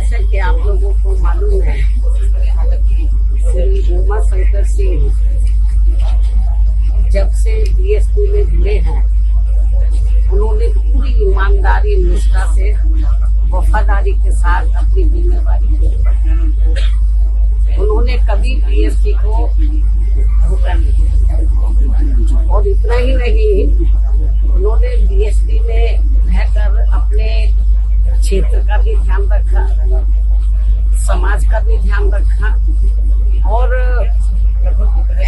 जैसा कि आप लोगों को मालूम है, श्री उमा शंकर सिंह जब से बीएसपी में जुड़े हैं, उन्होंने पूरी ईमानदारी निष्ठा से वफादारी के साथ अपनी जिम्मेवारी की। उन्होंने कभी बीएसपी को धोखा नहीं दिया और इतना ही नहीं, उन्होंने बीएसपी में रहकर अपने क्षेत्र का भी ध्यान रखा, समाज का भी ध्यान रखा और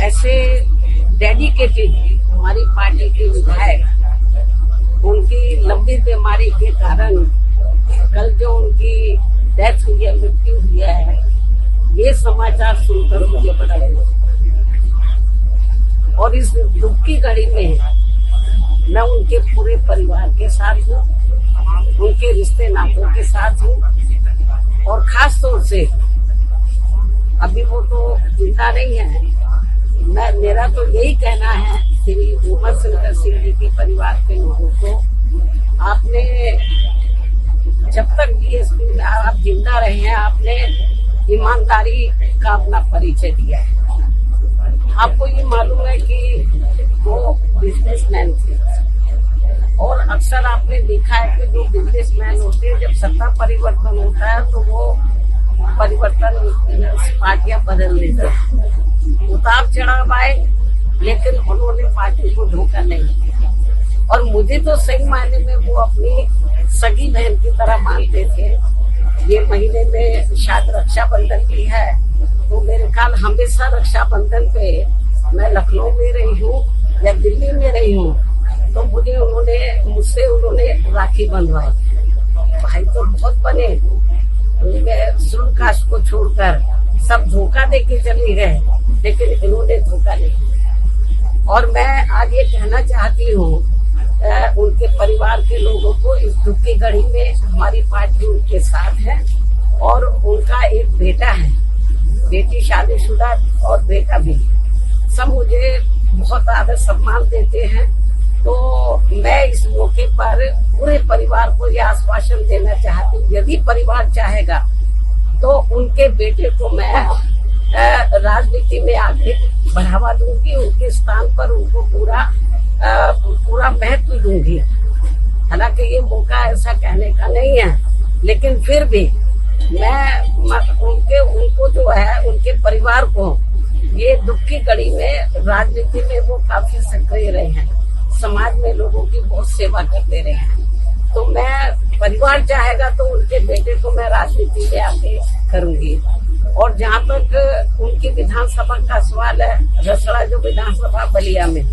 ऐसे डेडिकेटेड हमारी पार्टी के विधायक उनकी लंबी बीमारी के कारण कल जो उनकी डेथ हुई है, मृत्यु हुई है, ये समाचार सुनकर मुझे बड़ा और इस दुख की घड़ी में मैं उनके पूरे परिवार के साथ हूँ, उनके रिश्ते नातों के साथ हूँ और खास तौर से अभी वो तो जिंदा नहीं है। मेरा तो यही कहना है श्री उमा शंकर सिंह जी के परिवार के लोगों को, आपने जब तक बीएसपी में आप जिंदा रहे हैं, आपने ईमानदारी का अपना परिचय दिया है। आपको ये मालूम है कि वो बिजनेसमैन थे और अक्सर आपने देखा है कि जो बिजनेसमैन होते हैं, जब सत्ता परिवर्तन होता है तो वो परिवर्तन पार्टियां बदल देते हैं, उतार चढ़ाव आए, लेकिन उन्होंने पार्टी को धोखा नहीं दिया और मुझे तो सही मायने में वो अपनी सगी बहन की तरह मानते थे। ये महीने में शायद रक्षाबंधन की है, तो मेरे ख्याल हमेशा रक्षाबंधन पे मैं लखनऊ में रही हूँ या दिल्ली में रही हूँ, तो मुझसे उन्होंने राखी बंधवाई। भाई तो बहुत बने, शुरू कास्ट को छोड़कर सब धोखा दे के चले गए, लेकिन इन्होंने धोखा नहीं दिया। और मैं आज ये कहना चाहती हूँ उनके परिवार के लोगों को, इस दुख की घड़ी में हमारी पार्टी उनके साथ है और उनका एक बेटा है, बेटी शादीशुदा और बेटा भी, सब मुझे बहुत आदर सम्मान देते हैं। तो मैं इस मौके पर पूरे परिवार को यह आश्वासन देना चाहती हूँ, यदि परिवार चाहेगा तो उनके बेटे को मैं राजनीति में आगे बढ़ावा दूंगी, उनके स्थान पर उनको पूरा महत्व दूंगी। हालांकि ये मौका ऐसा कहने का नहीं है, लेकिन फिर भी मैं उनको जो है, उनके परिवार को, ये दुख की घड़ी में राजनीति में वो काफी सक्रिय रहे हैं, समाज में लोगों की बहुत सेवा करते रहे हैं। तो मैं, परिवार चाहेगा तो उनके बेटे को मैं राजनीति में आगे करूंगी। और जहाँ तक उनकी विधानसभा का सवाल है, रसड़ा जो विधानसभा बलिया में,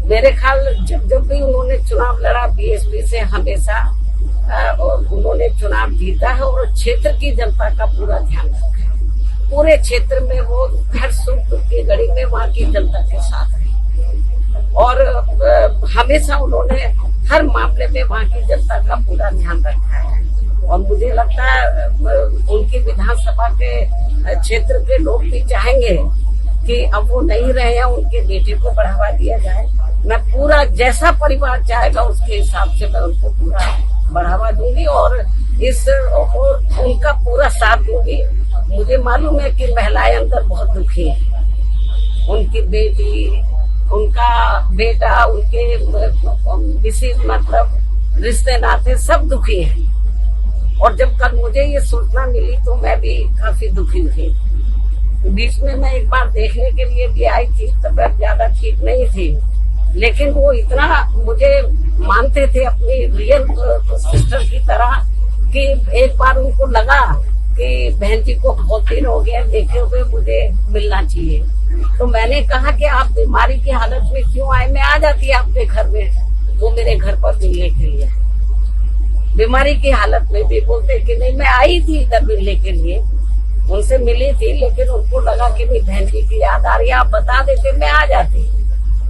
मेरे ख्याल जब भी उन्होंने चुनाव लड़ा बीएसपी से, हमेशा उन्होंने चुनाव जीता है और क्षेत्र की जनता का पूरा ध्यान रखा है। पूरे क्षेत्र में वो हर सुख दुख की घड़ी में वहाँ की जनता के साथ रहे और हमेशा उन्होंने हर मामले में वहाँ की जनता का पूरा ध्यान रखा है। और मुझे लगता है उनकी विधानसभा के क्षेत्र के लोग भी चाहेंगे कि अब वो नहीं रहे हैं, उनके बेटे को बढ़ावा दिया जाए। मैं पूरा, जैसा परिवार चाहेगा उसके हिसाब से मैं उनको पूरा बढ़ावा दूंगी और उनका पूरा साथ दूंगी। मुझे मालूम है कि महिलाएं अंदर बहुत दुखी हैं, उनकी बेटी, उनका बेटा, उनके विशेष मतलब रिश्ते नाते सब दुखी हैं। और जब कल मुझे ये सूचना मिली तो मैं भी काफी दुखी थी। बीच में मैं एक बार देखने के लिए भी आई थी, तबीयत ज्यादा ठीक नहीं थी, लेकिन वो इतना मुझे मानते थे अपनी रियल सिस्टर की तरह कि एक बार उनको लगा कि बहन जी को बहुत दिन हो गया देखे हुए, मुझे मिलना चाहिए। तो मैंने कहा कि आप बीमारी की हालत में क्यों आए, मैं आ जाती आपके घर में। वो मेरे घर पर मिलने के लिए, बीमारी की हालत में भी बोलते कि नहीं, मैं आई थी इधर मिलने के लिए, उनसे मिली थी, लेकिन उनको लगा कि मेरी बहन जी की याद आ रही है, आप बता देते मैं आ जाती।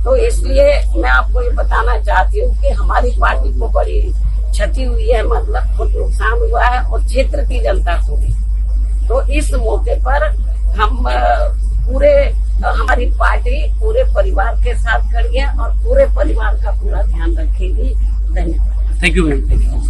तो इसलिए मैं आपको ये बताना चाहती हूँ कि हमारी पार्टी को बड़ी क्षति हुई है, मतलब बहुत नुकसान हुआ है और क्षेत्र की जनता को भी। तो इस मौके पर हम हमारी पार्टी पूरे परिवार के साथ खड़ी है और पूरे परिवार का पूरा ध्यान रखेगी। धन्यवाद। Thank you ma'am.